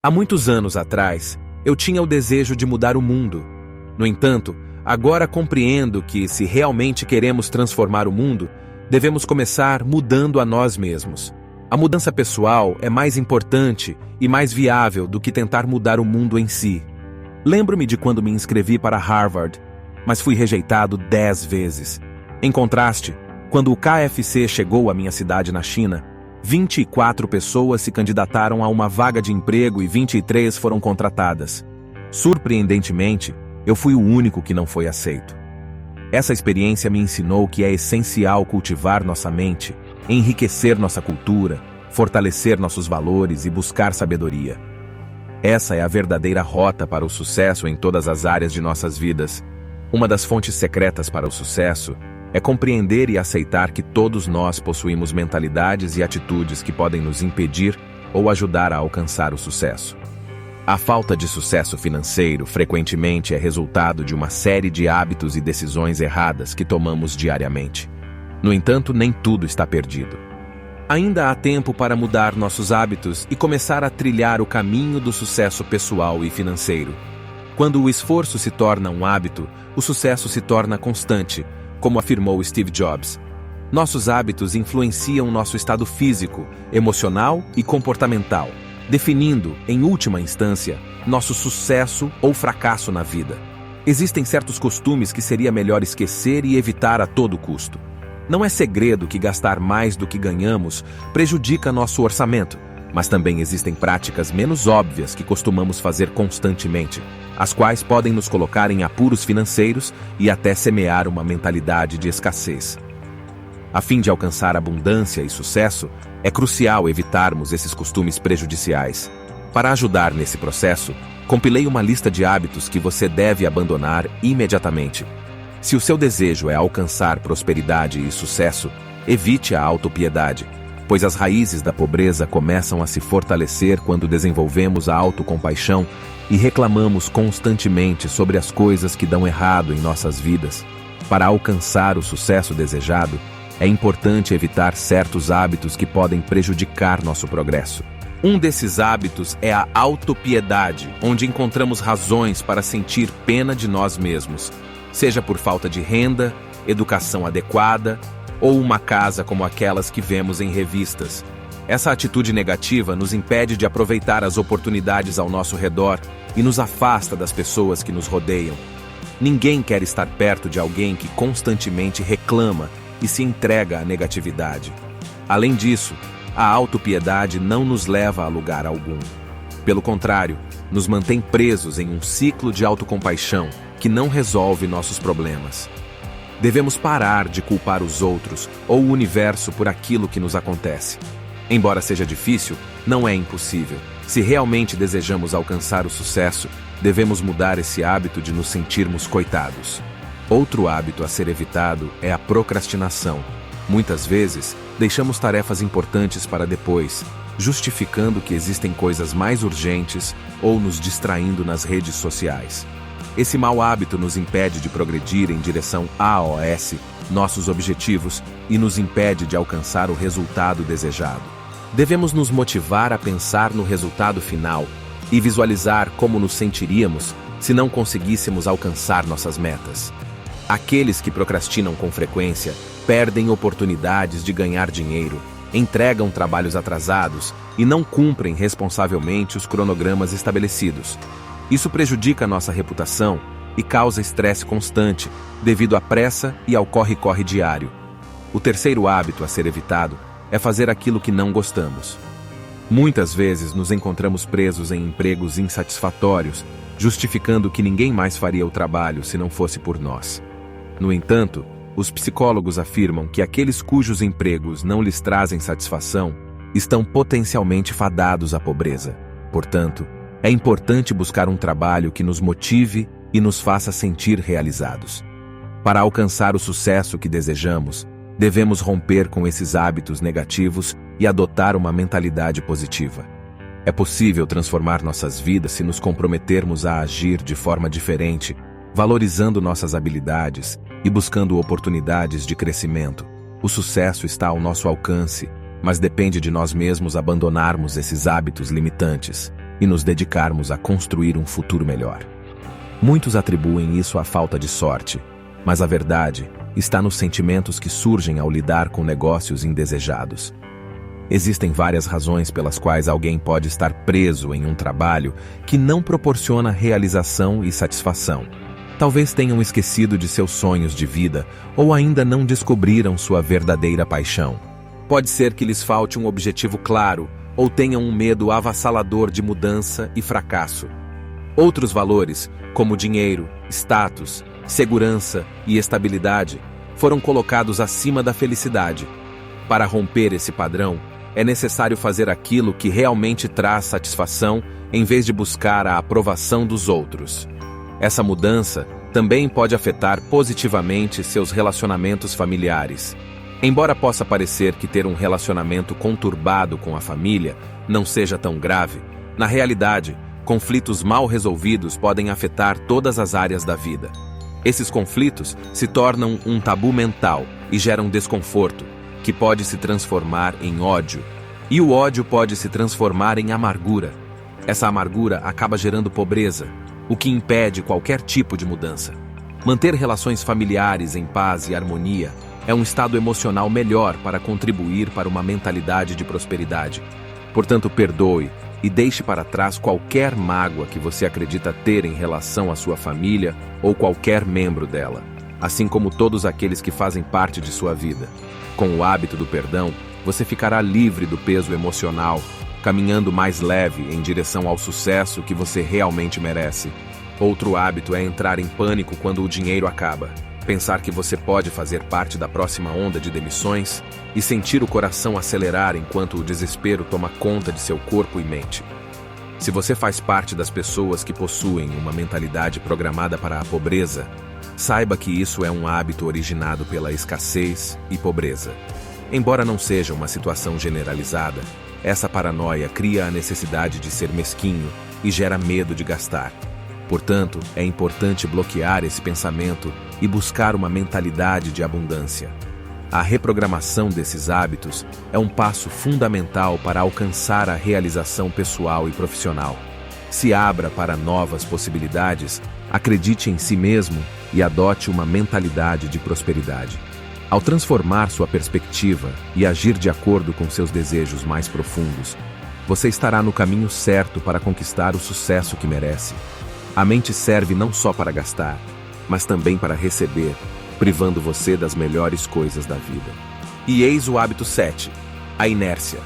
Há muitos anos atrás, eu tinha o desejo de mudar o mundo. No entanto, agora compreendo que, se realmente queremos transformar o mundo, devemos começar mudando a nós mesmos. A mudança pessoal é mais importante e mais viável do que tentar mudar o mundo em si. Lembro-me de quando me inscrevi para Harvard, mas fui rejeitado 10 vezes. Em contraste, quando o KFC chegou à minha cidade na China, 24 pessoas se candidataram a uma vaga de emprego e 23 foram contratadas. Surpreendentemente, eu fui o único que não foi aceito. Essa experiência me ensinou que é essencial cultivar nossa mente, enriquecer nossa cultura, fortalecer nossos valores e buscar sabedoria. Essa é a verdadeira rota para o sucesso em todas as áreas de nossas vidas. Uma das fontes secretas para o sucesso é compreender e aceitar que todos nós possuímos mentalidades e atitudes que podem nos impedir ou ajudar a alcançar o sucesso. A falta de sucesso financeiro frequentemente é resultado de uma série de hábitos e decisões erradas que tomamos diariamente. No entanto, nem tudo está perdido. Ainda há tempo para mudar nossos hábitos e começar a trilhar o caminho do sucesso pessoal e financeiro. Quando o esforço se torna um hábito, o sucesso se torna constante, como afirmou Steve Jobs. Nossos hábitos influenciam nosso estado físico, emocional e comportamental, definindo, em última instância, nosso sucesso ou fracasso na vida. Existem certos costumes que seria melhor esquecer e evitar a todo custo. Não é segredo que gastar mais do que ganhamos prejudica nosso orçamento, mas também existem práticas menos óbvias que costumamos fazer constantemente, as quais podem nos colocar em apuros financeiros e até semear uma mentalidade de escassez. A fim de alcançar abundância e sucesso, é crucial evitarmos esses costumes prejudiciais. Para ajudar nesse processo, compilei uma lista de hábitos que você deve abandonar imediatamente. Se o seu desejo é alcançar prosperidade e sucesso, evite a autopiedade, pois as raízes da pobreza começam a se fortalecer quando desenvolvemos a autocompaixão e reclamamos constantemente sobre as coisas que dão errado em nossas vidas. Para alcançar o sucesso desejado, é importante evitar certos hábitos que podem prejudicar nosso progresso. Um desses hábitos é a autopiedade, onde encontramos razões para sentir pena de nós mesmos, seja por falta de renda, educação adequada ou uma casa como aquelas que vemos em revistas. Essa atitude negativa nos impede de aproveitar as oportunidades ao nosso redor e nos afasta das pessoas que nos rodeiam. Ninguém quer estar perto de alguém que constantemente reclama e se entrega à negatividade. Além disso, a autopiedade não nos leva a lugar algum. Pelo contrário, nos mantém presos em um ciclo de autocompaixão que não resolve nossos problemas. Devemos parar de culpar os outros ou o universo por aquilo que nos acontece. Embora seja difícil, não é impossível. Se realmente desejamos alcançar o sucesso, devemos mudar esse hábito de nos sentirmos coitados. Outro hábito a ser evitado é a procrastinação. Muitas vezes, deixamos tarefas importantes para depois, justificando que existem coisas mais urgentes ou nos distraindo nas redes sociais. Esse mau hábito nos impede de progredir em direção aos nossos objetivos e nos impede de alcançar o resultado desejado. Devemos nos motivar a pensar no resultado final e visualizar como nos sentiríamos se não conseguíssemos alcançar nossas metas. Aqueles que procrastinam com frequência perdem oportunidades de ganhar dinheiro, entregam trabalhos atrasados e não cumprem responsavelmente os cronogramas estabelecidos. Isso prejudica nossa reputação e causa estresse constante, devido à pressa e ao corre-corre diário. O terceiro hábito a ser evitado é fazer aquilo que não gostamos. Muitas vezes nos encontramos presos em empregos insatisfatórios, justificando que ninguém mais faria o trabalho se não fosse por nós. No entanto, os psicólogos afirmam que aqueles cujos empregos não lhes trazem satisfação estão potencialmente fadados à pobreza. Portanto, é importante buscar um trabalho que nos motive e nos faça sentir realizados. Para alcançar o sucesso que desejamos, devemos romper com esses hábitos negativos e adotar uma mentalidade positiva. É possível transformar nossas vidas se nos comprometermos a agir de forma diferente, valorizando nossas habilidades e buscando oportunidades de crescimento. O sucesso está ao nosso alcance, mas depende de nós mesmos abandonarmos esses hábitos limitantes. e nos dedicarmos a construir um futuro melhor. Muitos atribuem isso à falta de sorte, mas a verdade está nos sentimentos que surgem ao lidar com negócios indesejados. Existem várias razões pelas quais alguém pode estar preso em um trabalho que não proporciona realização e satisfação. Talvez tenham esquecido de seus sonhos de vida ou ainda não descobriram sua verdadeira paixão. Pode ser que lhes falte um objetivo claro ou tenham um medo avassalador de mudança e fracasso. Outros valores, como dinheiro, status, segurança e estabilidade, foram colocados acima da felicidade. Para romper esse padrão, é necessário fazer aquilo que realmente traz satisfação em vez de buscar a aprovação dos outros. Essa mudança também pode afetar positivamente seus relacionamentos familiares. Embora possa parecer que ter um relacionamento conturbado com a família não seja tão grave, na realidade, conflitos mal resolvidos podem afetar todas as áreas da vida. Esses conflitos se tornam um tabu mental e geram desconforto, que pode se transformar em ódio. E o ódio pode se transformar em amargura. Essa amargura acaba gerando pobreza, o que impede qualquer tipo de mudança. Manter relações familiares em paz e harmonia é um estado emocional melhor para contribuir para uma mentalidade de prosperidade. Portanto, perdoe e deixe para trás qualquer mágoa que você acredita ter em relação à sua família ou qualquer membro dela, assim como todos aqueles que fazem parte de sua vida. Com o hábito do perdão, você ficará livre do peso emocional, caminhando mais leve em direção ao sucesso que você realmente merece. Outro hábito é entrar em pânico quando o dinheiro acaba, pensar que você pode fazer parte da próxima onda de demissões e sentir o coração acelerar enquanto o desespero toma conta de seu corpo e mente. Se você faz parte das pessoas que possuem uma mentalidade programada para a pobreza, saiba que isso é um hábito originado pela escassez e pobreza. Embora não seja uma situação generalizada, essa paranoia cria a necessidade de ser mesquinho e gera medo de gastar. Portanto, é importante bloquear esse pensamento e buscar uma mentalidade de abundância. A reprogramação desses hábitos é um passo fundamental para alcançar a realização pessoal e profissional. Se abra para novas possibilidades, acredite em si mesmo e adote uma mentalidade de prosperidade. Ao transformar sua perspectiva e agir de acordo com seus desejos mais profundos, você estará no caminho certo para conquistar o sucesso que merece. A mente serve não só para gastar, mas também para receber, privando você das melhores coisas da vida. E eis o hábito 7, a inércia.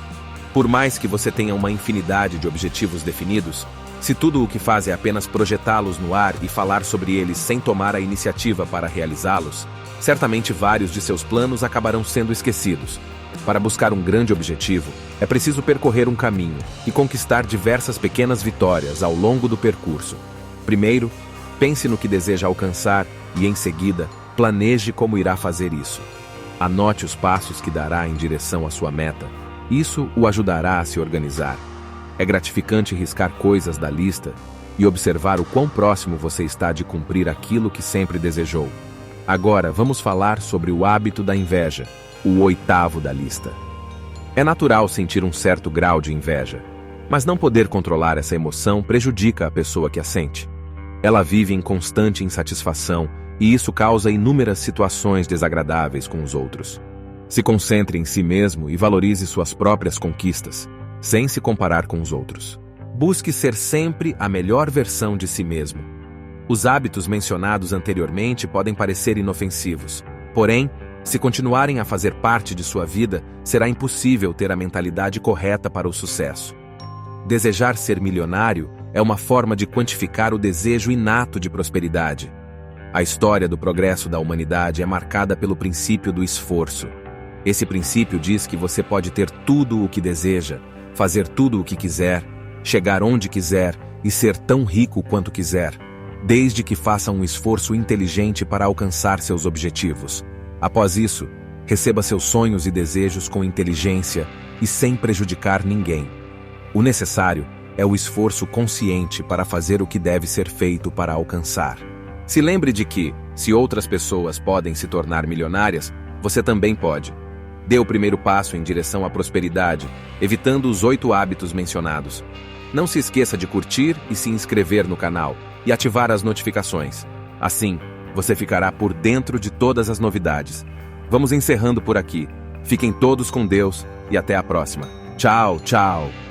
Por mais que você tenha uma infinidade de objetivos definidos, se tudo o que faz é apenas projetá-los no ar e falar sobre eles sem tomar a iniciativa para realizá-los, certamente vários de seus planos acabarão sendo esquecidos. Para buscar um grande objetivo, é preciso percorrer um caminho e conquistar diversas pequenas vitórias ao longo do percurso. Primeiro, pense no que deseja alcançar e, em seguida, planeje como irá fazer isso. Anote os passos que dará em direção à sua meta. Isso o ajudará a se organizar. É gratificante riscar coisas da lista e observar o quão próximo você está de cumprir aquilo que sempre desejou. Agora, vamos falar sobre o hábito da inveja, o 8º da lista. É natural sentir um certo grau de inveja, mas não poder controlar essa emoção prejudica a pessoa que a sente. Ela vive em constante insatisfação e isso causa inúmeras situações desagradáveis com os outros. Se concentre em si mesmo e valorize suas próprias conquistas, sem se comparar com os outros. Busque ser sempre a melhor versão de si mesmo. Os hábitos mencionados anteriormente podem parecer inofensivos, porém, se continuarem a fazer parte de sua vida, será impossível ter a mentalidade correta para o sucesso. Desejar ser milionário é uma forma de quantificar o desejo inato de prosperidade. A história do progresso da humanidade é marcada pelo princípio do esforço. Esse princípio diz que você pode ter tudo o que deseja, fazer tudo o que quiser, chegar onde quiser e ser tão rico quanto quiser, desde que faça um esforço inteligente para alcançar seus objetivos. Após isso, receba seus sonhos e desejos com inteligência e sem prejudicar ninguém. O necessário é o esforço consciente para fazer o que deve ser feito para alcançar. Se lembre de que, se outras pessoas podem se tornar milionárias, você também pode. Dê o primeiro passo em direção à prosperidade, evitando os 8 hábitos mencionados. Não se esqueça de curtir e se inscrever no canal e ativar as notificações. Assim, você ficará por dentro de todas as novidades. Vamos encerrando por aqui. Fiquem todos com Deus e até a próxima. Tchau, tchau!